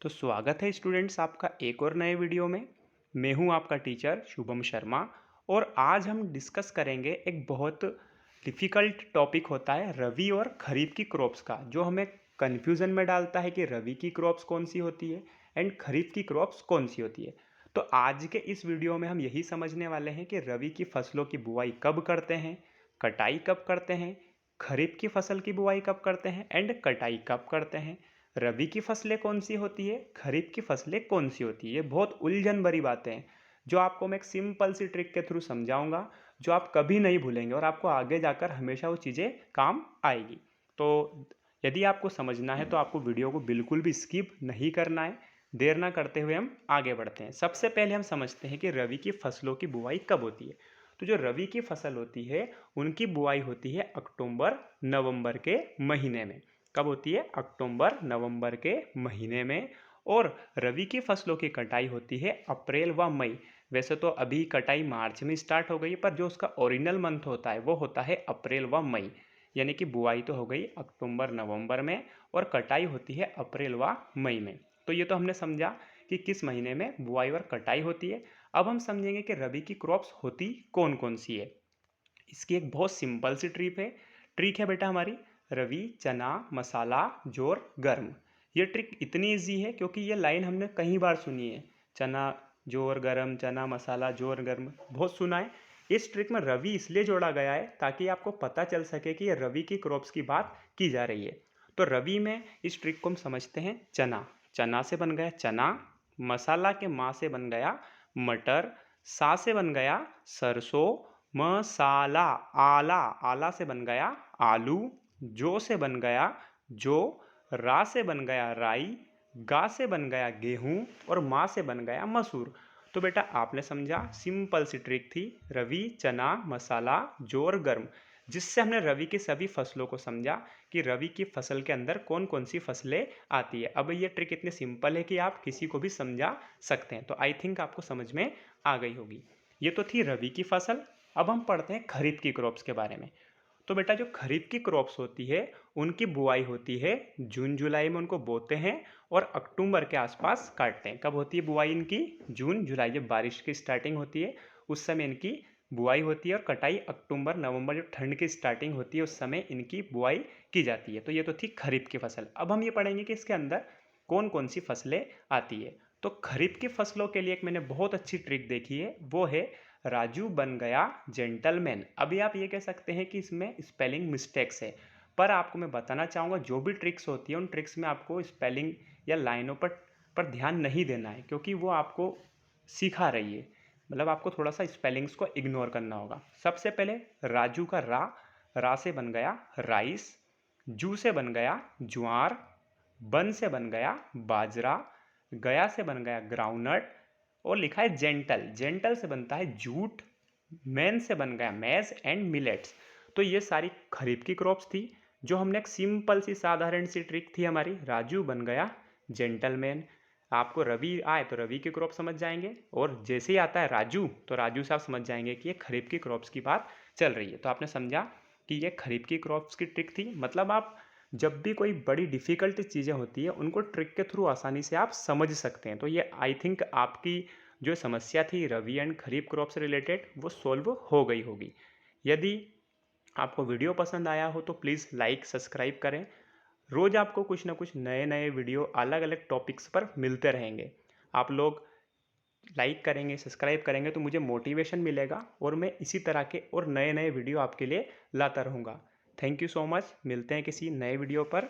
तो स्वागत है स्टूडेंट्स आपका एक और नए वीडियो में। मैं हूं आपका टीचर शुभम शर्मा और आज हम डिस्कस करेंगे एक बहुत डिफ़िकल्ट टॉपिक होता है रबी और खरीफ की क्रॉप्स का, जो हमें कन्फ्यूज़न में डालता है कि रबी की क्रॉप्स कौन सी होती है एंड खरीफ की क्रॉप्स कौन सी होती है। तो आज के इस वीडियो में हम यही समझने वाले हैं कि रबी की फसलों की बुआई कब करते हैं, कटाई कब करते हैं, खरीफ की फसल की बुआई कब करते हैं एंड कटाई कब करते हैं, रबी की फसलें कौन सी होती है, खरीफ की फसलें कौन सी होती है। ये बहुत उलझन भरी बातें हैं जो आपको मैं एक सिंपल सी ट्रिक के थ्रू समझाऊंगा, जो आप कभी नहीं भूलेंगे और आपको आगे जाकर हमेशा वो चीज़ें काम आएगी। तो यदि आपको समझना है तो आपको वीडियो को बिल्कुल भी स्किप नहीं करना है। देर ना करते हुए हम आगे बढ़ते हैं। सबसे पहले हम समझते हैं कि रबी की फसलों की बुआई कब होती है। तो जो रबी की फसल होती है उनकी बुआई होती है अक्टूबर नवंबर के महीने में। कब होती है? अक्टूबर नवंबर के महीने में। और रबी की फसलों की कटाई होती है अप्रैल व मई। वैसे तो अभी कटाई मार्च में स्टार्ट हो गई, पर जो उसका ओरिजिनल मंथ होता है वो होता है अप्रैल व मई। यानी कि बुआई तो हो गई अक्टूबर नवंबर में और कटाई होती है अप्रैल व मई में। तो ये तो हमने समझा कि किस महीने में बुआई और कटाई होती है। अब हम समझेंगे कि रबी की क्रॉप्स होती कौन कौन सी है। इसकी एक बहुत सिंपल सी ट्रिक है बेटा हमारी, रवि चना मसाला जोर गर्म। ये ट्रिक इतनी इजी है क्योंकि ये लाइन हमने कई बार सुनी है। चना जोर गर्म, चना मसाला जोर गर्म, बहुत सुना है। इस ट्रिक में रवि इसलिए जोड़ा गया है ताकि आपको पता चल सके कि ये रवि की क्रॉप्स की बात की जा रही है। तो रवि में इस ट्रिक को हम समझते हैं चना। चना से बन गया चना, मसाला के माँ से बन गया मटर, सा से बन गया सरसों, मसाला, आला, आला से बन गया आलू, जो से बन गया जो, रा से बन गया राई, गा से बन गया गेहूं और माँ से बन गया मसूर। तो बेटा आपने समझा, सिंपल सी ट्रिक थी, रवि चना मसाला जोर गर्म, जिससे हमने रवि की सभी फसलों को समझा कि रवि की फसल के अंदर कौन कौन सी फसलें आती है। अब ये ट्रिक इतनी सिंपल है कि आप किसी को भी समझा सकते हैं। तो आई थिंक आपको समझ में आ गई होगी। ये तो थी रबी की फसल। अब हम पढ़ते हैं खरीफ की क्रॉप्स के बारे में। तो बेटा जो खरीफ की क्रॉप्स होती है उनकी बुआई होती है जून जुलाई में, उनको बोते हैं और अक्टूबर के आसपास काटते हैं। कब होती है बुआई इनकी? जून जुलाई, जब बारिश की स्टार्टिंग होती है उस समय इनकी बुआई होती है और कटाई अक्टूबर नवंबर, जब ठंड की स्टार्टिंग होती है उस समय इनकी बुआई की जाती है। तो ये तो थी खरीफ की फसल। अब हम ये पढ़ेंगे कि इसके अंदर कौन कौन सी फसलें आती है। तो खरीफ की फसलों के लिए एक मैंने बहुत अच्छी ट्रिक देखी है, वो है राजू बन गया जेंटलमैन। अभी आप ये कह सकते हैं कि इसमें स्पेलिंग मिस्टेक्स है, पर आपको मैं बताना चाहूँगा जो भी ट्रिक्स होती है उन ट्रिक्स में आपको स्पेलिंग या लाइनों पर ध्यान नहीं देना है, क्योंकि वो आपको सिखा रही है। मतलब आपको थोड़ा सा स्पेलिंग्स को इग्नोर करना होगा। सबसे पहले राजू का रा से बन गया राइस, जू से बन गया ज्वार, बन से बन गया बाजरा, गया से बन गया ग्राउंडनट और लिखा है जेंटल। जेंटल से बनता है जूट, मैन से बन गया मैज एंड मिलेट्स। तो ये सारी खरीफ की क्रॉप्स थी जो हमने एक सिंपल सी साधारण सी ट्रिक थी हमारी, राजू बन गया जेंटलमैन। आपको रवि आए तो रवि की क्रॉप समझ जाएंगे, और जैसे ही आता है राजू तो राजू से आप समझ जाएंगे कि ये खरीफ की क्रॉप्स की बात चल रही है। तो आपने समझा कि ये खरीफ की क्रॉप्स की ट्रिक थी। मतलब आप जब भी कोई बड़ी डिफ़िकल्ट चीज़ें होती है उनको ट्रिक के थ्रू आसानी से आप समझ सकते हैं। तो ये आई थिंक आपकी जो समस्या थी रवि एंड खरीफ क्रॉप से रिलेटेड वो सॉल्व हो गई होगी। यदि आपको वीडियो पसंद आया हो तो प्लीज़ लाइक सब्सक्राइब करें। रोज़ आपको कुछ ना कुछ नए नए वीडियो अलग अलग टॉपिक्स पर मिलते रहेंगे। आप लोग लाइक करेंगे सब्सक्राइब करेंगे तो मुझे मोटिवेशन मिलेगा और मैं इसी तरह के और नए नए वीडियो आपके लिए लाता रहूँगा। Thank you so much. मिलते हैं किसी नए वीडियो पर।